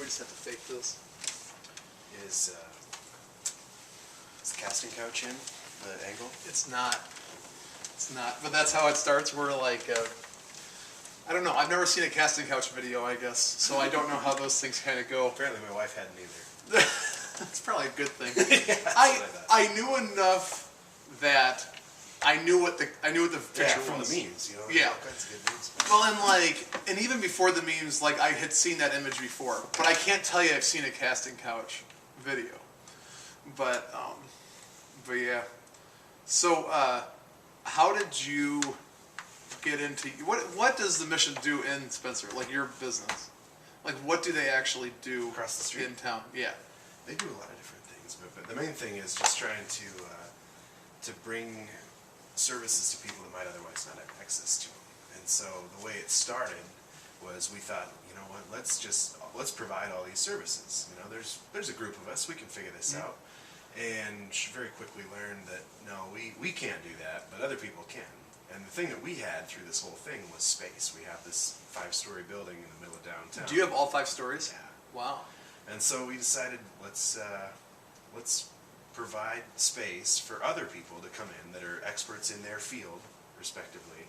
just have to fake this. Is the casting couch in the angle? It's not. It's not. But that's how it starts. We're like, I don't know. I've never seen a casting couch video, I guess. So I don't know how those things kind of go. Apparently my wife hadn't either. That's probably a good thing. Yeah, I knew enough that I knew what the picture from was. the memes, you know. Yeah. All kinds of good memes. Well, and even before the memes, like I had seen that image before, but I can't tell you I've seen a casting couch video. But yeah. So, how did you get into what does the mission do in Spencer? Like your business, like what do they actually do Across the street in town? Yeah. They do a lot of different things, but the main thing is just trying to bring services to people that might otherwise not have access to them. And so the way it started was we thought, you know what, let's provide all these services. You know, there's a group of us, we can figure this out. And very quickly learned that no, we can't do that, but other people can. And the thing that we had through this whole thing was space. We have this 5-story building in the middle of downtown. Do you have all 5 stories? Yeah. Wow. And so we decided let's provide space for other people to come in that are experts in their field, respectively,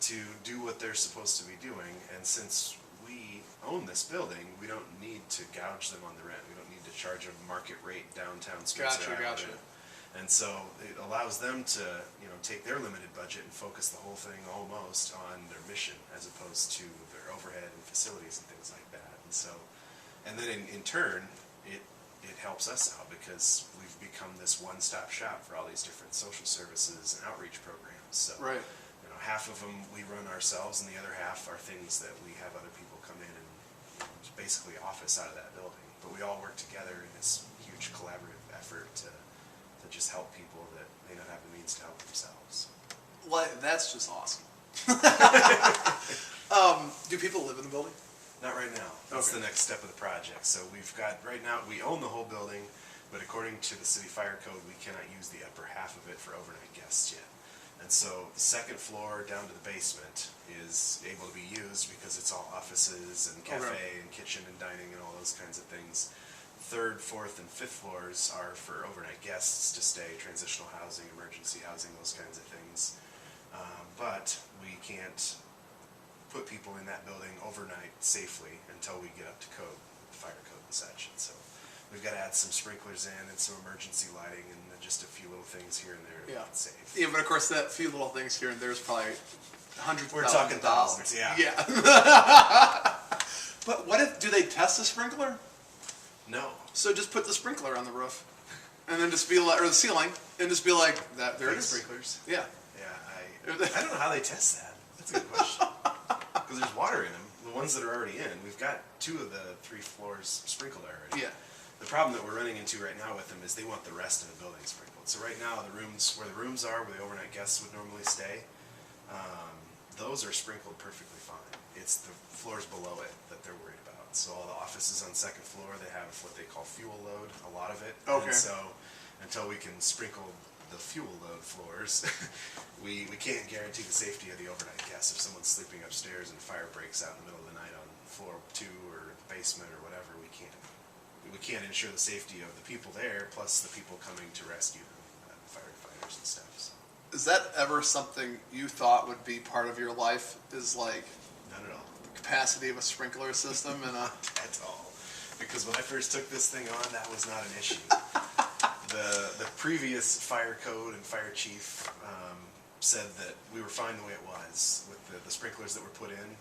to do what they're supposed to be doing. And since we own this building, we don't need to gouge them on the rent. We don't need to charge a market rate downtown Spencer. Gotcha. And so it allows them to, you know, take their limited budget and focus the whole thing almost on their mission as opposed to their overhead and facilities and things like that. And so, and then in turn, it helps us out because we've become this one-stop shop for all these different social services and outreach programs. So, right. you know, half of them we run ourselves, and the other half are things that we have other people come in and basically office out of that building. But we all work together in this huge collaborative effort to just help people that may not have the means to help themselves. Well, that's just awesome. Do people live in the building? Not right now. That's the next step of the project. So we've got, right now, we own the whole building, but according to the city fire code, we cannot use the upper half of it for overnight guests yet. And so the second floor down to the basement is able to be used because it's all offices and cafe and kitchen and dining and all those kinds of things. Third, fourth, and fifth floors are for overnight guests to stay, transitional housing, emergency housing, those kinds of things. But we can't put people in that building overnight safely until we get up to code, the fire code and such. And so we've got to add some sprinklers in and some emergency lighting and just a few little things here and there to make it safe. Yeah, but of course that few little things here and there is probably hundreds of thousands. We're talking thousands, yeah. Yeah. But what if, do they test the sprinkler? No. So just put the sprinkler on the roof, and then just be like, or the ceiling, and just be like, that. There it is. Sprinklers. Yeah. Yeah. I don't know how they test that. That's a good question. Because there's water in them. The ones that are already in, we've got 2 of the 3 floors sprinkled already. Yeah. The problem that we're running into right now with them is they want the rest of the building sprinkled. So right now, the rooms where the overnight guests would normally stay, those are sprinkled perfectly fine. It's the floors below it that they're worried about. So all the offices on second floor, they have what they call fuel load, a lot of it. Okay. And so until we can sprinkle the fuel load floors, we can't guarantee the safety of the overnight guests. If someone's sleeping upstairs and a fire breaks out in the middle of the night on floor 2 or the basement or whatever, we can't ensure the safety of the people there, plus the people coming to rescue them, firefighters and stuff. So. Is that ever something you thought would be part of your life? Is like Not at all. the capacity of a sprinkler system and a At all. Because when I first took this thing on, that was not an issue. The previous fire code and fire chief said that we were fine the way it was with the sprinklers that were put in.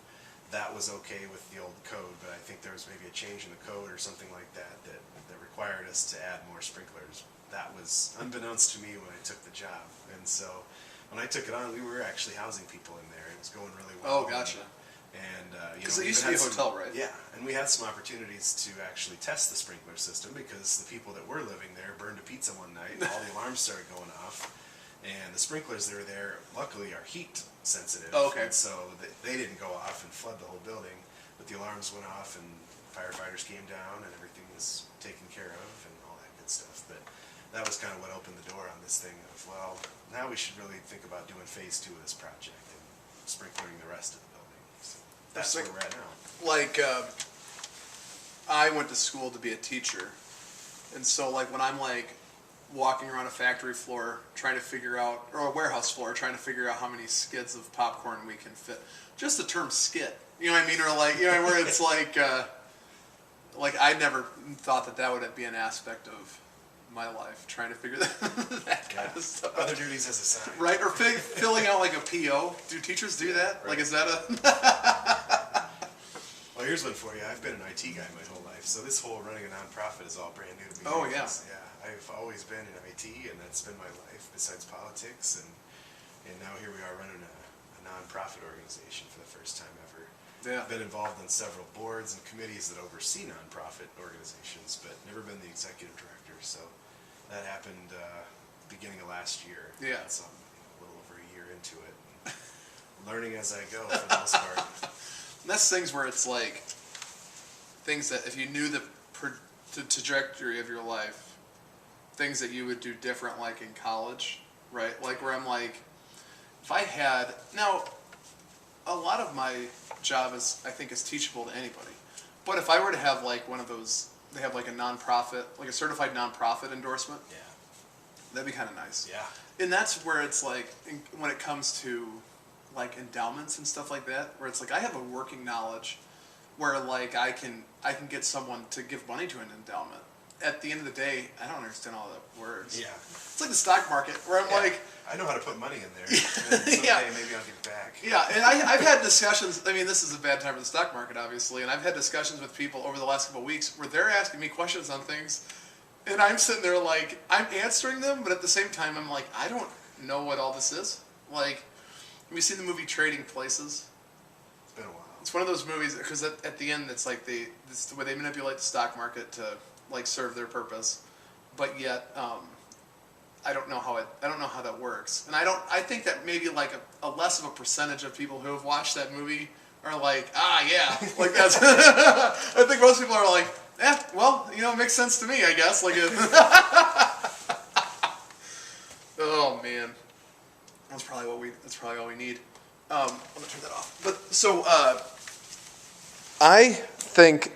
That was okay with the old code, but I think there was maybe a change in the code or something like that required us to add more sprinklers. That was unbeknownst to me when I took the job. And so when I took it on, we were actually housing people in there. It was going really well. Oh, gotcha. And because it used to be a hotel, right? Yeah, and we had some opportunities to actually test the sprinkler system because the people that were living there burned a pizza one night and all the alarms started going off. And the sprinklers that are there, luckily, are heat sensitive. Oh, okay. And so they didn't go off and flood the whole building, but the alarms went off and firefighters came down and everything was taken care of and all that good stuff. But that was kind of what opened the door on this thing of, well, now we should really think about doing phase 2 of this project and sprinklering the rest of the building. So that's where we're at now. Like, I went to school to be a teacher, and so like when I'm like walking around a factory floor trying to figure out, or a warehouse floor trying to figure out how many skids of popcorn we can fit. Just the term skid, you know what I mean? Or like, you know, where it's like I never thought that would be an aspect of my life, trying to figure that kind of stuff out. Other duties as assigned. Right, or filling out like a PO. Do teachers do that? Right. Like, is that a... Well, here's one for you. I've been an IT guy my whole life, so this whole running a nonprofit is all brand new to me. Oh, yeah. Yeah. I've always been in IT, and that's been my life, besides politics, and now here we are running a nonprofit organization for the first time ever. Yeah. I've been involved in several boards and committees that oversee nonprofit organizations, but never been the executive director, so that happened beginning of last year. Yeah. So I'm a little over a year into it, and learning as I go for the most part. And that's things where it's like, things that if you knew the trajectory of your life, things that you would do different, like in college, right? Like where I'm like, if I had, now, a lot of my job I think is teachable to anybody. But if I were to have like one of those, they have like a nonprofit, like a certified nonprofit endorsement. Yeah. That'd be kind of nice. Yeah. And that's where it's like, when it comes to like endowments and stuff like that, where it's like I have a working knowledge where like I can get someone to give money to an endowment. At the end of the day, I don't understand all the words. Yeah. It's like the stock market where I'm like, I know how to put money in there. And someday Yeah. maybe I'll give it back. yeah, and I've had discussions, I mean, this is a bad time for the stock market, obviously, and I've had discussions with people over the last couple of weeks where they're asking me questions on things, and I'm sitting there like, I'm answering them, but at the same time, I'm like, I don't know what all this is. Like, have you seen the movie Trading Places? It's been a while. It's one of those movies, because at the end, it's like it's the way they manipulate the stock market to, like, serve their purpose, but yet, I don't know how that works, and I think that maybe like a less of a percentage of people who have watched that movie are like, yeah, like that's. I think most people are like, well, you know, it makes sense to me, I guess. Like, oh man, that's probably all we need. I'm gonna turn that off. But so, I think